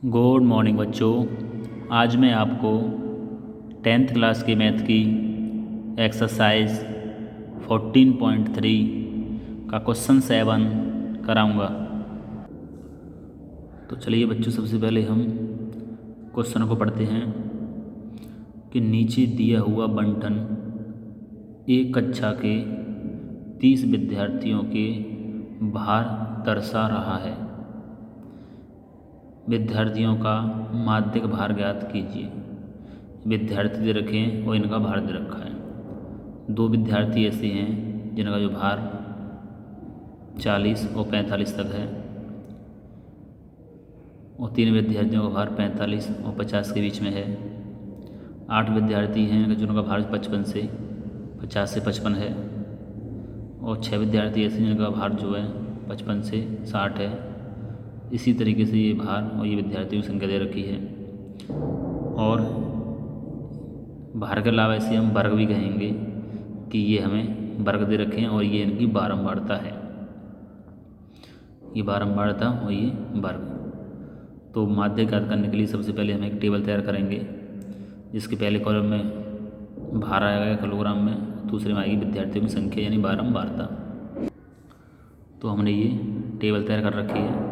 Good morning बच्चों। आज मैं आपको 10th क्लास की मैथ की एक्सरसाइज 14.3 का क्वेश्चन 7 कराऊंगा। तो चलिए बच्चों, सबसे पहले हम क्वेश्चन को पढ़ते हैं कि नीचे दिया हुआ बंटन एक कक्षा के 30 विद्यार्थियों के भार दर्शा रहा है। विद्यार्थियों का माध्यिक भार ज्ञात कीजिए। विद्यार्थी दे रखे हैं और इनका भार दे रखा है। दो विद्यार्थी ऐसे हैं जिनका जो भार 40 और 45 तक है, और 3 विद्यार्थियों का भार 45 और 50 के बीच में है। 8 विद्यार्थी हैं जिनका भार 55 से 50 से 55 है, और 6 विद्यार्थी ऐसे जिनका भार जो है 55 से 60 है। इसी तरीके से ये भार और ये विद्यार्थियों की संख्या दे रखी है। और भार के अलावा ऐसे हम वर्ग भी कहेंगे कि ये हमें वर्ग दे रखे हैं और ये इनकी बारंबारता है। ये बारंबारता और ये वर्ग। तो माध्य ज्ञात करने के लिए सबसे पहले हम एक टेबल तैयार करेंगे, जिसके पहले कॉलम में भार आएगा किलोग्राम में, दूसरे में आएगी विद्यार्थियों की संख्या यानी बारंबारता। तो हमने ये टेबल तैयार कर रखी है।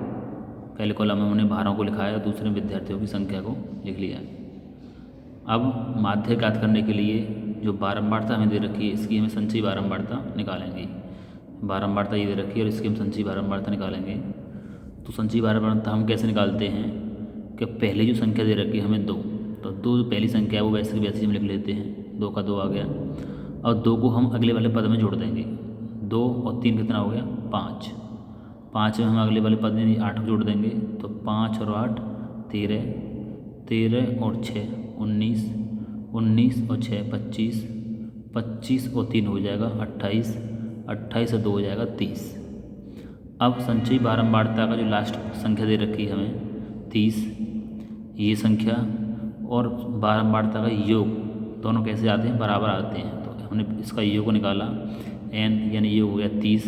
पहले कॉलम में हमने भारों को लिखा है और दूसरे विद्यार्थियों की संख्या को लिख लिया है। अब माध्य ज्ञात करने के लिए जो बारंबारता हमें दे रखी है, इसकी हमें संचयी बारंबारता निकालेंगे। बारंबारता ये दे रखी है और इसकी हम संचयी बारंबारता निकालेंगे। तो संचयी बारंबारता हम कैसे निकालते हैं कि पहले जो संख्या दे रखी है हमें 2, तो 2 जो पहली संख्या है वो वैसे की वैसे हम लिख लेते हैं। 2 का 2 आ गया, और 2 को हम अगले वाले पद में जोड़ देंगे। 2 और 3 कितना हो गया? 5। 5 में हम अगले वाले पद में 8 जोड़ देंगे, तो 5 और 8 13, 13 और 6 19, 19 और 6 25, 25 और 3 हो जाएगा 28, 28 और 2 हो जाएगा 30। अब संचयी बारंबारता का जो लास्ट संख्या दे रखी है हमें 30, ये संख्या और बारंबारता का योग दोनों कैसे आते हैं? बराबर आते हैं। तो हमने इसका योग को निकाला, n यानी ये हो गया 30।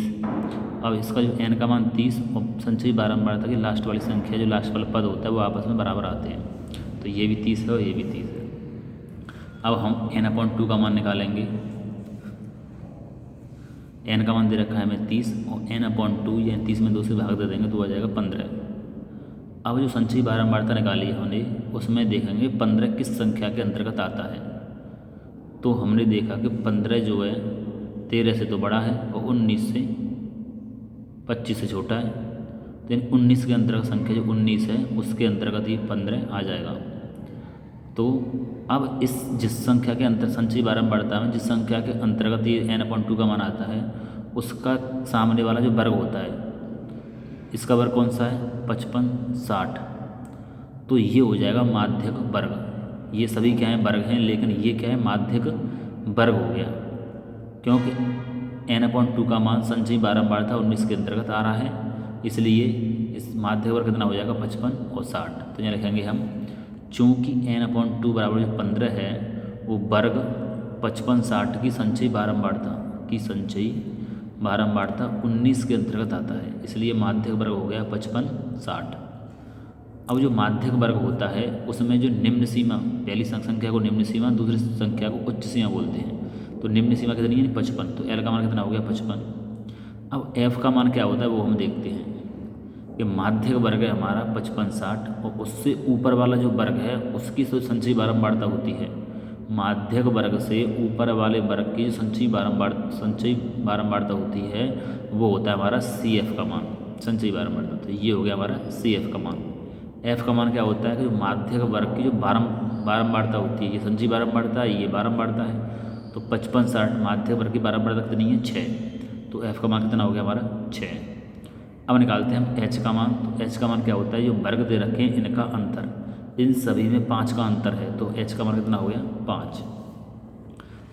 अब इसका जो n का मान 30 और संचयी बारंबारता की लास्ट वाली संख्या जो लास्ट वाला पद होता है वो आपस में बराबर आते हैं। तो ये भी 30 है और ये भी 30 है। अब हम n/2 का मान निकालेंगे। n का मान दे रखा है हमें 30 और n/2 यानी 30 में 2 से भाग दे देंगे तो आ जाएगा 15। अब जो संचयी बारंबारता निकाली है हमने, उसमें देखेंगे 15 किस संख्या के अंतर्गत आता है। तो हमने देखा कि 15 जो है 13 से तो बड़ा है और 19 से 25 से छोटा है। तो 19 के अंतर्गत संख्या जो 19 है उसके अंतर्गत ये 15 आ जाएगा। तो अब इस जिस संख्या के अंतर संचयी बारंबारता में जिस संख्या के अंतर्गत ये n/2 का मान आता है, उसका सामने वाला जो वर्ग होता है, इसका वर्ग कौन सा है? 55 60। तो ये हो जाएगा माध्यक वर्ग। ये सभी क्या हैं? वर्ग हैं, लेकिन ये क्या है? माध्यक वर्ग हो गया, क्योंकि n/2 का मान संचयी बारंबारता 19 के अंतर्गत आ रहा है, इसलिए इस माध्य वर्ग कितना हो जाएगा? 55 और 60। तो यहाँ लिखेंगे हम, चूँकि n/2 बराबर जो 15 है वो वर्ग 55 60 की संचयी बारंबारता 19 के अंतर्गत आता है, इसलिए माध्यक वर्ग हो गया 55 60। अब जो माध्यक वर्ग होता है उसमें जो निम्न सीमा, पहली संख्या को निम्न सीमा, दूसरी संख्या को उच्च सीमा बोलते हैं। तो निम्न सीमा कितनी है? 55। तो l का मान कितना हो गया? 55। अब f का मान क्या होता है वो हम देखते हैं कि माध्यक वर्ग है हमारा 55 60, और उससे ऊपर वाला जो वर्ग है उसकी तो संचयी बारंबारता होती है। माध्यक वर्ग से ऊपर वाले वर्ग की जो संचयी बारंबारता होती है वो होता है हमारा CF का मान, संचयी बारंबारता। तो ये हो गया हमारा CF का मान। F का मान क्या होता है कि जो माध्यक वर्ग की जो बारंबारता होती है, ये संचयी बारंबारता है, ये बारंबारता है। तो 55 60 माध्यक वर्ग की बारंबारता कितनी है? 6। तो F का मान कितना हो गया हमारा? 6। अब निकालते हैं हम H का मान। तो H का मान क्या होता है? जो वर्ग दे रखे हैं इनका अंतर, इन सभी में 5 का अंतर है, तो H का मान कितना हो गया? 5।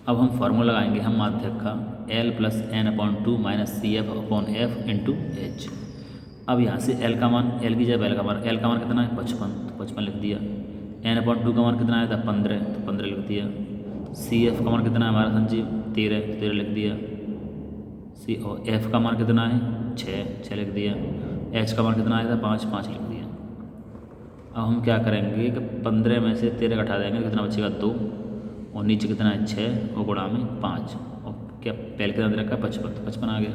अब हम फार्मूला लगाएंगे हम माध्यक का, L + n/2 - CF/F × H। अब यहाँ से L का मान, L की जगह L का मान, L का मान कितना है? 55, तो 55 लिख दिया। n/2 का मान कितना आया था? 15, तो 15 लिख दिया। CF का मान कितना है हमारा संजीव? 13, तो 13 लिख दिया। और F का मान कितना है? 6, 6 लिख दिया। H का मान कितना आया था? 5, 5 लिख दिया। अब हम क्या करेंगे कि 15 में से 13 घटा देंगे, कितना बचेगा 2, और नीचे कितना है 6 और गुणा में 5, और क्या पहले कितना दे रखा है 55, तो 55 आ गया।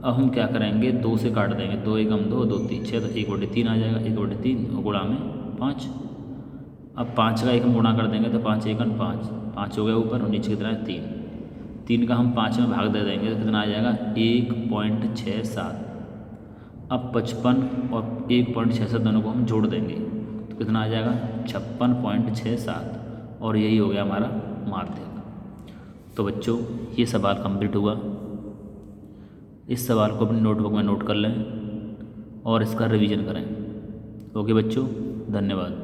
अब हम क्या करेंगे 2 से काट देंगे, 2 एकम 2, 2 3 6, तो 1/3 आ जाएगा, 1/3 और गुणा में 5। अब 5 का एकम गुणा कर देंगे तो 5 एकम 5, 5 हो गया ऊपर, और नीचे कितना है 3, 3 का हम 5 में भाग दे देंगे तो कितना आ जाएगा 1.67। अब 55 और 1.67 दोनों को हम जोड़ देंगे तो कितना आ जाएगा 56.67, और यही हो गया हमारा माध्यक। तो बच्चों ये सवाल कंप्लीट हुआ। इस सवाल को अपनी नोटबुक में नोट कर लें और इसका रिवीजन करें। ओके बच्चों, धन्यवाद।